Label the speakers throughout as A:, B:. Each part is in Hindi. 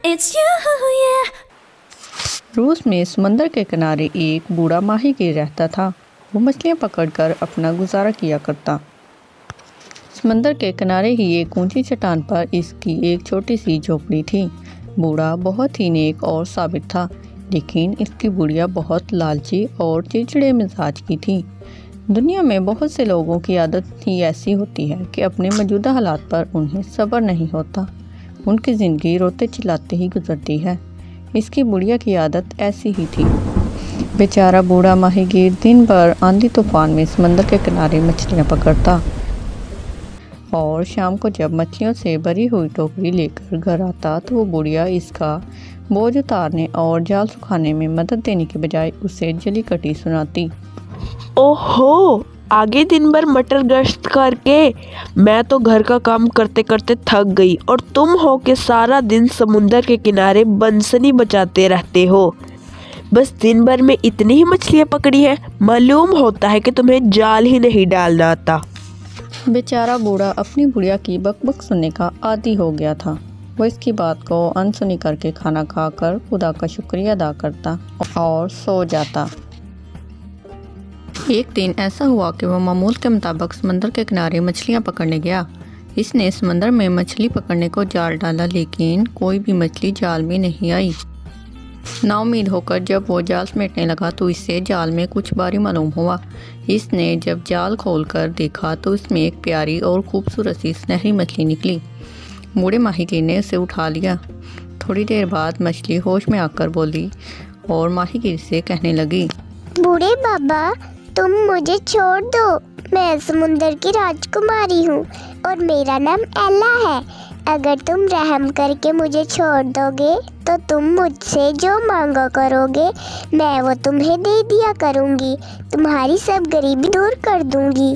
A: it's you, yeah.
B: रूस में समंदर के किनारे एक बूढ़ा माहीगीर रहता था। वो मछलियाँ पकड़कर अपना गुजारा किया करता। समंदर के किनारे ही एक ऊंची चट्टान पर इसकी एक छोटी सी झोपड़ी थी। बूढ़ा बहुत ही नेक और साबित था, लेकिन इसकी बुढ़िया बहुत लालची और चिड़चिड़े मिजाज की थी। दुनिया में बहुत से लोगों की आदत ही ऐसी होती है कि अपने मौजूदा हालात पर उन्हें सब्र नहीं होता। उनकी ज़िंदगी रोते चिल्लाते ही गुजरती है। इसकी बुढ़िया की आदत ऐसी ही थी। बेचारा बूढ़ा माहीगीर दिन भर आंधी तूफान में समंदर के किनारे मछलियाँ पकड़ता और शाम को जब मछलियों से भरी हुई टोकरी लेकर घर आता तो वो बुढ़िया इसका बोझ उतारने और जाल सुखाने में मदद देने के बजाय उसे जली कटी सुनाती।
C: ओहो, आगे दिन भर मटर गश्त करके मैं तो घर का काम करते करते थक गई और तुम हो के सारा दिन समुंदर के किनारे बंसनी बजाते रहते हो। बस दिन भर में इतनी ही मछलियाँ पकड़ी है, मालूम होता है कि तुम्हें जाल ही नहीं डालना आता।
B: बेचारा बूढ़ा अपनी बुढ़िया की बकबक सुनने का आदी हो गया था। वो इसकी बात को अनसुनी करके खाना खाकर खुदा का शुक्रिया अदा करता और सो जाता। एक दिन ऐसा हुआ कि वह मामूल के मुताबिक समंदर के किनारे मछलियां पकड़ने गया। इसने समंदर में मछली पकड़ने को जाल डाला, लेकिन कोई भी मछली जाल में नहीं आई। नाउम्मीद होकर जब वो जाल समेटने लगा तो इससे जाल में कुछ भारी मालूम हुआ। इसने जब जाल खोलकर देखा तो इसमें एक प्यारी और खूबसूरत सी सुनहरी मछली निकली। बूढ़े माहीगीर ने उसे उठा लिया। थोड़ी देर बाद मछली होश में आकर बोली और माहीगीर से कहने लगी,
D: बूढ़े बाबा, तुम मुझे छोड़ दो। मैं समुंदर की राजकुमारी हूँ और मेरा नाम एला है। अगर तुम रहम करके मुझे छोड़ दोगे तो तुम मुझसे जो मांगा करोगे मैं वो तुम्हें दे दिया करूँगी। तुम्हारी सब गरीबी दूर कर दूँगी।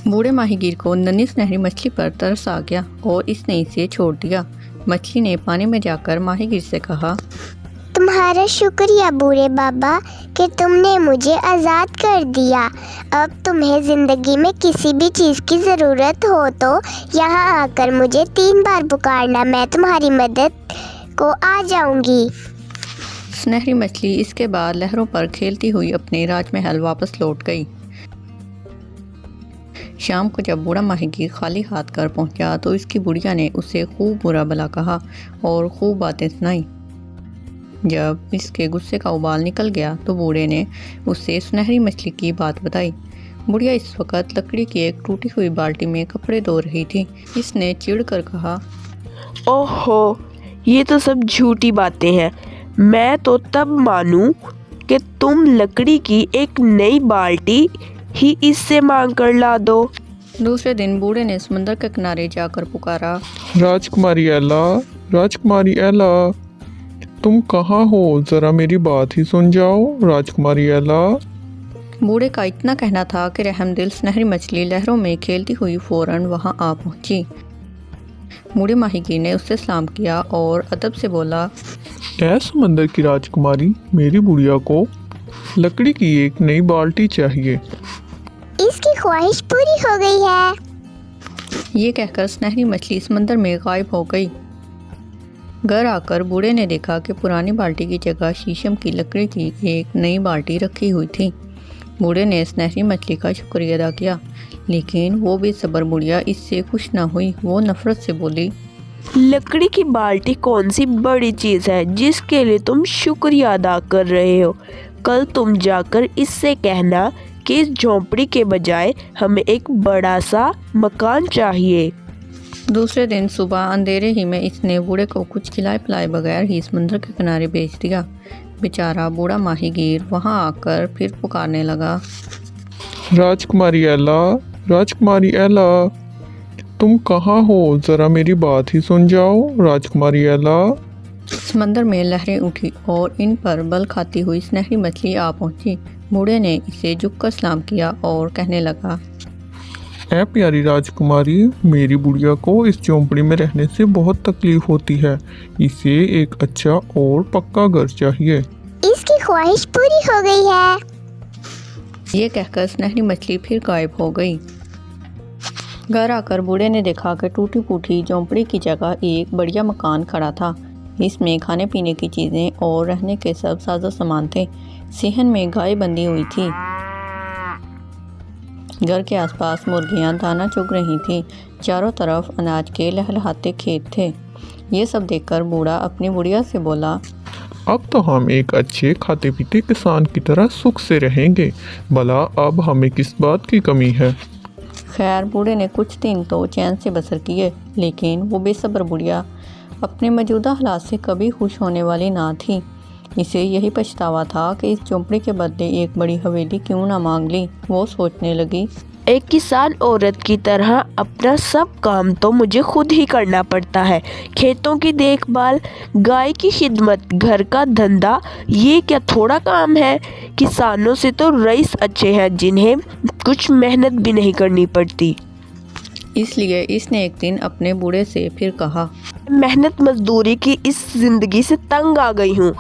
B: बूढ़े माहीगीर को नन्ही सुनहरी मछली पर तरस आ गया और इसने इसे छोड़ दिया। मछली ने पानी में जाकर माहीगीर से कहा,
D: तुम्हारा शुक्रिया बूढ़े बाबा कि तुमने मुझे आज़ाद कर दिया। अब तुम्हें ज़िंदगी में किसी भी चीज़ की ज़रूरत हो तो यहाँ आकर मुझे 3 बार पुकारना, मैं तुम्हारी मदद को आ जाऊंगी।
B: सुनहरी मछली इसके बाद लहरों पर खेलती हुई अपने राजमहल वापस लौट गई। शाम को जब बूढ़ा माहीगीर खाली हाथ घर पहुंचा तो इसकी बुढ़िया ने उसे खूब बुरा भला कहा और खूब बातें सुनाई। जब इसके गुस्से का उबाल निकल गया तो बूढ़े ने उसे सुनहरी मछली की बात बताई। बुढ़िया इस वक्त लकड़ी की एक टूटी हुई बाल्टी में कपड़े धो रही थी। इसने चिढ़कर कहा,
C: ओहो, ये तो सब झूठी बातें हैं। मैं तो तब मानूं कि तुम लकड़ी की एक नई बाल्टी ही इससे मांग कर ला दो।
B: दूसरे दिन बूढ़े ने समंदर के किनारे जाकर पुकारा,
E: राजकुमारी एला, राजकुमारी एला, तुम कहाँ हो? ज़रा मेरी बात ही सुन जाओ, राजकुमारी एला।
B: बूढ़े का इतना कहना था कि रहमदिल सुनहरी मछली लहरों में खेलती हुई फौरन वहां आ पहुंची। बूढ़े माहीगीर ने उससे सलाम किया और अदब से बोला,
E: ऐ समंदर की राजकुमारी, मेरी बुढ़िया को लकड़ी की एक नई बाल्टी चाहिए।
D: इसकी ख्वाहिश पूरी हो गई है।
B: ये कहकर सुनहरी मछली समंदर में गायब हो गई। घर आकर बूढ़े ने देखा कि पुरानी बाल्टी की जगह शीशम की लकड़ी की एक नई बाल्टी रखी हुई थी। बूढ़े ने सुनहरी मछली का शुक्रिया अदा किया, लेकिन वो भी सबर बुढ़िया इससे खुश ना हुई। वो नफरत से बोली,
C: लकड़ी की बाल्टी कौन सी बड़ी चीज़ है जिसके लिए तुम शुक्रिया अदा कर रहे हो? कल तुम जाकर इससे कहना कि इस झोंपड़ी के बजाय हमें एक बड़ा सा मकान चाहिए।
B: दूसरे दिन सुबह अंधेरे ही में इसने बूढ़े को कुछ खिलाए पिलाए बगैर ही समुद्र के किनारे भेज दिया। बेचारा बूढ़ा माहीगीर वहां आकर फिर पुकारने लगा,
E: राजकुमारी एला, राजकुमारी एला, तुम कहाँ हो? ज़रा मेरी बात ही सुन जाओ, राजकुमारी एला।
B: समंदर में लहरें उठी और इन पर बल खाती हुई सुनहरी मछली आ पहुंची। बूढ़े ने इसे झुककर सलाम किया और कहने लगा,
E: ऐ प्यारी राजकुमारी, मेरी बुढ़िया को इस झोंपड़ी में रहने से बहुत तकलीफ होती है। इसे एक अच्छा और पक्का घर चाहिए।
D: इसकी ख्वाहिश पूरी हो गई है।
B: ये कहकर सुनहरी मछली फिर गायब हो गई। घर आकर बूढ़े ने देखा कि टूटी फूटी झोंपड़ी की जगह एक बढ़िया मकान खड़ा था। इसमें खाने पीने की चीज़ें और रहने के सब साजो सामान थे। सेहन में गाय बंधी हुई थी। घर के आसपास मुर्गियां दाना चुग रही थीं। चारों तरफ अनाज के लहलहाते खेत थे। ये सब देखकर बूढ़ा अपनी बुढ़िया से बोला,
E: अब तो हम एक अच्छे खाते पीते किसान की तरह सुख से रहेंगे। भला अब हमें किस बात की कमी है।
B: खैर बूढ़े ने कुछ दिन तो चैन से बसर किए, लेकिन वो बेसब्र बुढ़िया अपने मौजूदा हालात से कभी खुश होने वाली ना थी। इसे यही पछतावा था कि इस झोंपड़ी के बदले एक बड़ी हवेली क्यों ना मांग ली। वो सोचने लगी,
C: एक किसान औरत की तरह अपना सब काम तो मुझे खुद ही करना पड़ता है। खेतों की देखभाल, गाय की खिदमत, घर का धंधा, ये क्या थोड़ा काम है। किसानों से तो रईस अच्छे हैं जिन्हें कुछ मेहनत भी नहीं करनी पड़ती।
B: इसलिए इसने एक दिन अपने बूढ़े से फिर कहा,
C: मेहनत मजदूरी की इस जिंदगी से तंग आ गई हूँ।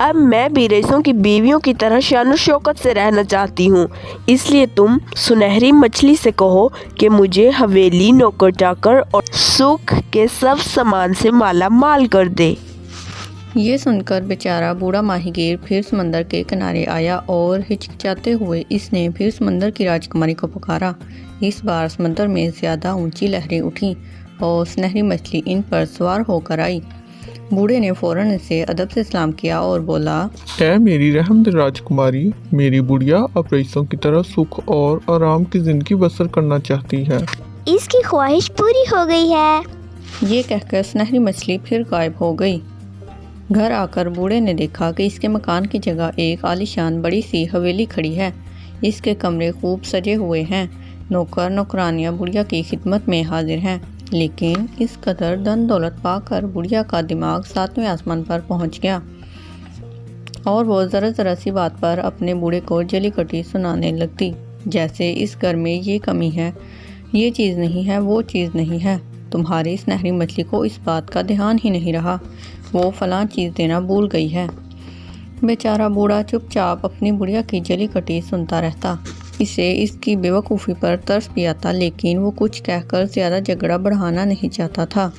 C: अब मैं भी रईसों की बीवियों की तरह शान शौकत से रहना चाहती हूँ। इसलिए तुम सुनहरी मछली से कहो कि मुझे हवेली, नौकर चाकर और सुख के सब सामान से माला माल कर दे।
B: ये सुनकर बेचारा बूढ़ा माहीगीर फिर समंदर के किनारे आया और हिचकिचाते हुए इसने फिर समंदर की राजकुमारी को पुकारा। इस बार समंदर में ज़्यादा ऊंची लहरें उठीं और सुनहरी मछली इन पर सवार होकर आई। बूढ़े ने फौरन इसे अदब से सलाम किया और बोला,
E: ऐ मेरी रहमदिल राजकुमारी, मेरी बुढ़िया अब रईसों की तरह सुख और आराम की जिंदगी बसर करना चाहती है।
D: इसकी ख्वाहिश पूरी हो गई है।
B: ये कहकर सुनहरी मछली फिर गायब हो गई। घर आकर बूढ़े ने देखा कि इसके मकान की जगह एक आलीशान बड़ी सी हवेली खड़ी है। इसके कमरे खूब सजे हुए हैं। नौकर नौकरानियाँ बुढ़िया की खिदमत में हाजिर हैं। लेकिन इस कदर धन दौलत पाकर बुढ़िया का दिमाग 7वें आसमान पर पहुंच गया और वो ज़रा सी बात पर अपने बूढ़े को जली कटी सुनाने लगती। जैसे इस घर में ये कमी है, ये चीज़ नहीं है, वो चीज़ नहीं है। तुम्हारी सुनहरी मछली को इस बात का ध्यान ही नहीं रहा। वो फलां चीज़ देना भूल गई है। बेचारा बूढ़ा चुपचाप अपनी बुढ़िया की जली कटी सुनता रहता। इसे इसकी बेवकूफ़ी पर तरस भी आता, लेकिन वो कुछ कहकर ज़्यादा झगड़ा बढ़ाना नहीं चाहता था।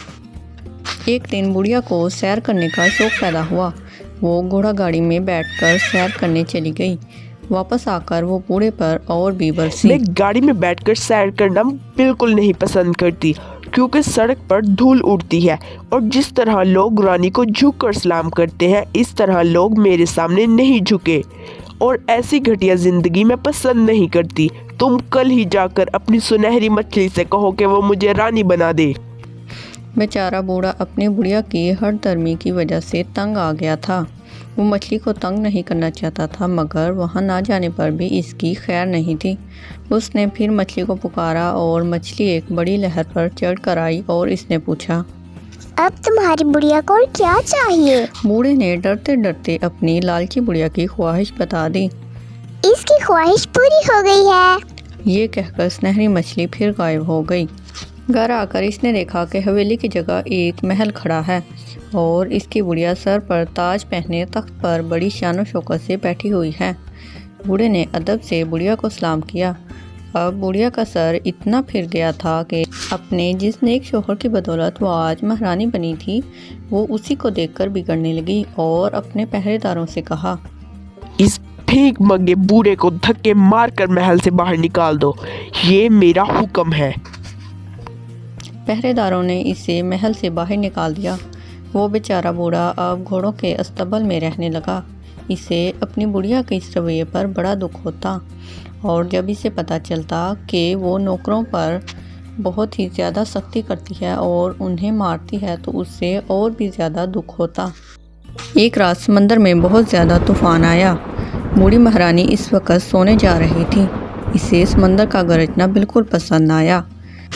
B: एक दिन बुढ़िया को सैर करने का शौक़ पैदा हुआ। वो घोड़ा गाड़ी में बैठकर सैर करने चली गई। वापस आकर वो बूढ़े पर और भी बरसी।
C: मैं गाड़ी में बैठकर सैर करना बिल्कुल नहीं पसंद करती, क्योंकि सड़क पर धूल उड़ती है और जिस तरह लोग रानी को झुककर सलाम करते हैं, इस तरह लोग मेरे सामने नहीं झुके और ऐसी घटिया जिंदगी मैं पसंद नहीं करती। तुम कल ही जाकर अपनी सुनहरी मछली से कहो कि वो मुझे रानी बना दे।
B: बेचारा बूढ़ा अपनी बुढ़िया की हर धर्मी की वजह से तंग आ गया था। वो मछली को तंग नहीं करना चाहता था, मगर वहाँ ना जाने पर भी इसकी खैर नहीं थी। उसने फिर मछली को पुकारा और मछली एक बड़ी लहर पर चढ़ कर आई और इसने पूछा,
D: अब तुम्हारी बुढ़िया को और क्या चाहिए?
B: बूढ़े ने डरते डरते अपनी लालची बुढ़िया की ख्वाहिश बता दी।
D: इसकी ख्वाहिश पूरी हो गई है।
B: ये कहकर सुनहरी मछली फिर गायब हो गई। घर आकर इसने देखा कि हवेली की जगह एक महल खड़ा है और इसकी बुढ़िया सर पर ताज पहने तख्त पर बड़ी शान शौकत से बैठी हुई है। बूढ़े ने अदब से बुढ़िया को सलाम किया। अब बुढ़िया का सर इतना फिर गया था कि अपने जिस नेक शोहर की बदौलत वो आज महारानी बनी थी, वो उसी को देखकर बिगड़ने लगी और अपने पहरेदारों से कहा,
C: इस भीख मंगे बूढ़े को धक्के मारकर महल से बाहर निकाल दो, ये मेरा हुक्म है।
B: पहरेदारों ने इसे महल से बाहर निकाल दिया। वो बेचारा बूढ़ा अब घोड़ों के अस्तबल में रहने लगा। इसे अपनी बुढ़िया के इस रवैये पर बड़ा दुख होता और जब इसे पता चलता कि वो नौकरों पर बहुत ही ज़्यादा सख्ती करती है और उन्हें मारती है, तो उससे और भी ज़्यादा दुख होता। एक रात समंदर में बहुत ज़्यादा तूफान आया। बूढ़ी महारानी इस वक्त सोने जा रही थी। इसे समंदर का गरजना बिल्कुल पसंद न आया।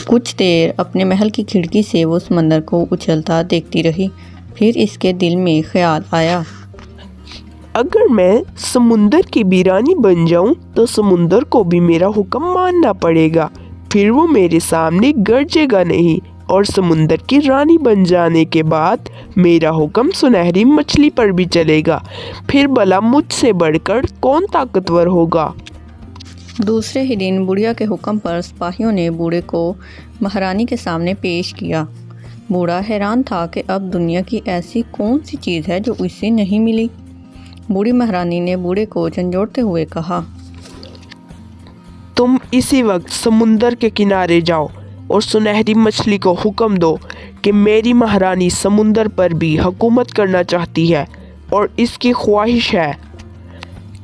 B: कुछ देर अपने महल की खिड़की से वो समंदर को उछलता देखती रही। फिर इसके दिल में ख्याल आया,
C: अगर मैं समुंदर की भी रानी बन जाऊं तो समुंदर को भी मेरा हुक्म मानना पड़ेगा। फिर वो मेरे सामने गरजेगा नहीं और समुंदर की रानी बन जाने के बाद मेरा हुक्म सुनहरी मछली पर भी चलेगा। फिर भला मुझसे बढ़कर कौन ताकतवर होगा।
B: दूसरे ही दिन बुढ़िया के हुक्म पर सिपाहियों ने बूढ़े को महारानी के सामने पेश किया। बूढ़ा हैरान था कि अब दुनिया की ऐसी कौन सी चीज़ है जो उसे नहीं मिली। बूढ़ी महारानी ने बूढ़े को झंझोड़ते हुए कहा,
C: तुम इसी वक्त समुंदर के किनारे जाओ और सुनहरी मछली को हुक्म दो कि मेरी महारानी समुंदर पर भी हुकूमत करना चाहती है और इसकी ख्वाहिश है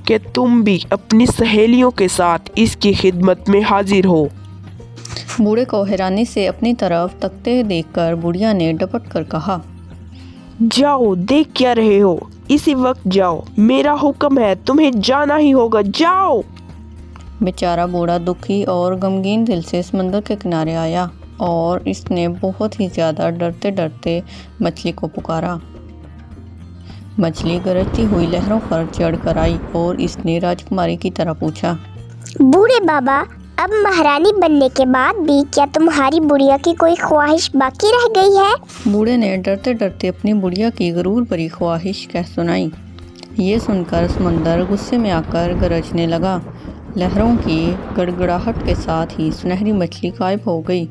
C: कि तुम भी अपनी सहेलियों के साथ इसकी खिदमत में हाजिर हो।
B: बूढ़े को हैरानी से अपनी तरफ तकते देखकर बुढ़िया ने डपट कर कहा,
C: जाओ, देख क्या रहे हो, इसी वक्त जाओ, मेरा हुक्म है, तुम्हें जाना ही होगा, जाओ।
B: बेचारा बूढ़ा दुखी और गमगीन दिल से समंदर के किनारे आया और इसने बहुत ही ज़्यादा डरते डरते मछली को पुकारा। मछली गरजती हुई लहरों पर चढ़कर आई और इसने राजकुमारी की तरह पूछा,
D: बूढ़े बाबा, अब महारानी बनने के बाद भी क्या तुम्हारी बुढ़िया की कोई ख्वाहिश बाकी रह गई है?
B: बूढ़े ने डरते डरते अपनी बुढ़िया की गरूर भरी ख्वाहिश कह सुनाई। ये सुनकर समंदर गुस्से में आकर गरजने लगा। लहरों की गड़गड़ाहट के साथ ही सुनहरी मछली गायब हो गई।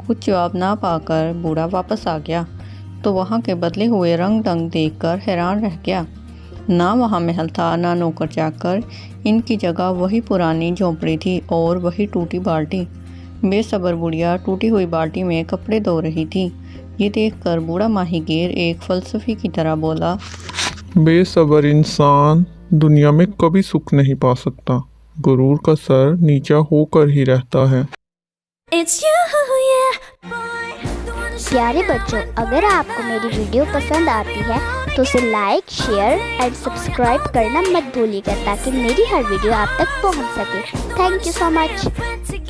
B: कुछ जवाब ना पाकर बूढ़ा वापस आ गया तो वहाँ के बदले हुए रंग ढंग देखकर हैरान रह गया। ना वहाँ महल था, ना नौकर चाकर, इनकी जगह वही पुरानी झोंपड़ी थी और वही टूटी बाल्टी। बेसब्र बुढ़िया टूटी हुई बाल्टी में कपड़े धो रही थी। ये देखकर बूढ़ा माहीगीर एक फलसफी की तरह बोला,
E: बेसब्र इंसान दुनिया में कभी सुख नहीं पा सकता। गुरूर का सर नीचा होकर ही रहता है।
D: प्यारे बच्चों, अगर आपको मेरी वीडियो पसंद आती है तो उसे लाइक, शेयर एंड सब्सक्राइब करना मत भूलिएगा ताकि मेरी हर वीडियो आप तक पहुंच सके। Thank you so much.